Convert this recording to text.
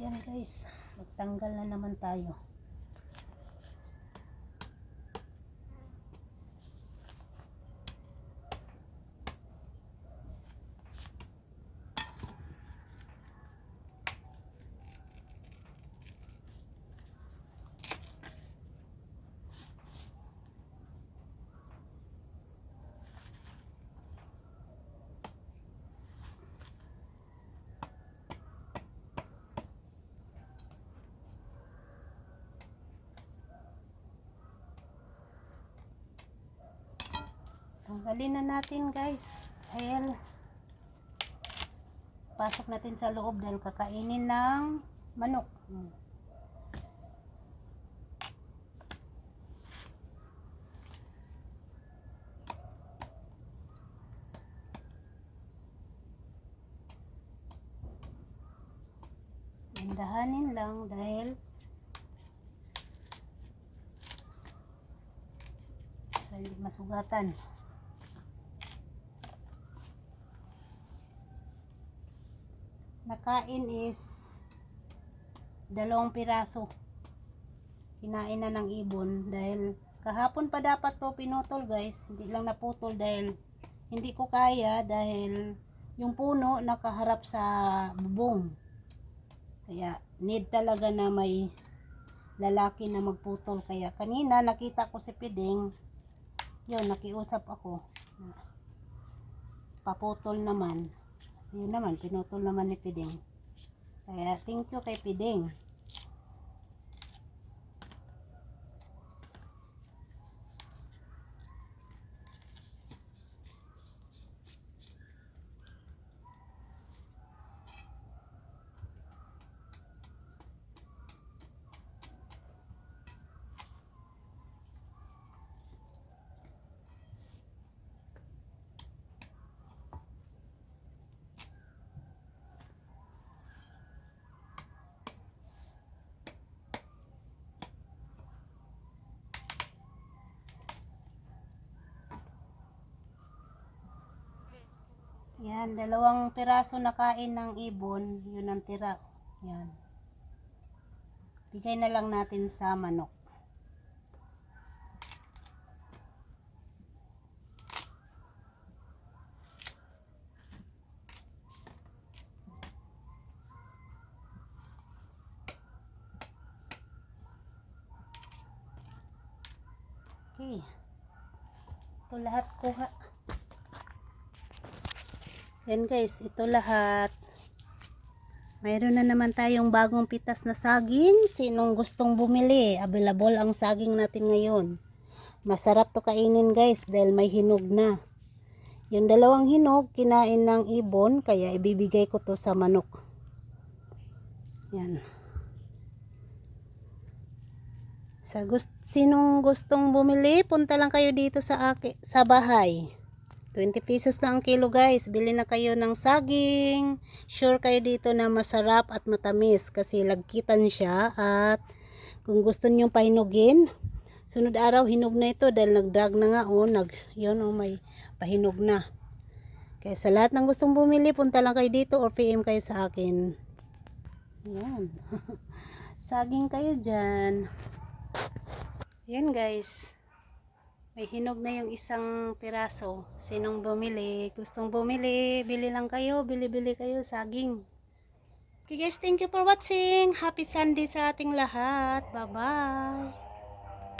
Yan guys, magtanggal na naman tayo. Tanggalin na natin guys dahil pasok natin sa loob dahil kakainin ng manok. Dahanin lang dahil hindi masugatan. Nakain is 2 piraso. Kinain na ng ibon dahil kahapon pa dapat to pinutol guys. Hindi lang naputol dahil hindi ko kaya dahil yung puno nakaharap sa bubong. Kaya need talaga na may lalaki na magputol. Kaya kanina nakita ko si Piding. Yun, nakiusap ako. Paputol naman. Yun naman, pinutol naman ni Piding. Kaya thank you kay Piding. Yan, 2 piraso na kain ng ibon, yun ang tira. Yan. Bigay na lang natin sa manok. Okay. Ito lahat kuha. Yan guys, ito lahat. Mayroon na naman tayong bagong pitas na saging. Sinong gustong bumili? Available ang saging natin ngayon. Masarap to kainin guys dahil may hinog na. Yung 2 hinog, kinain ng ibon. Kaya ibibigay ko to sa manok. Yan. Sinong gustong bumili? Punta lang kayo dito sa bahay. 20 pesos lang ang kilo guys. Bili na kayo ng saging. Sure kayo dito na masarap at matamis kasi lagkitan siya. At kung gusto niyo pahinugin, sunod araw hinog na ito dahil nagdrag na nga yun may pahinog na. Kaya sa lahat ng gustong bumili, punta lang kayo dito or PM kayo sa akin. Yan. Saging kayo dyan. Yan guys. May hinog na yung 1 piraso. Sinong bumili? Gustong bumili? Bili lang kayo. Bili-bili kayo saging. Okay guys, thank you for watching. Happy Sunday sa ating lahat. Bye-bye.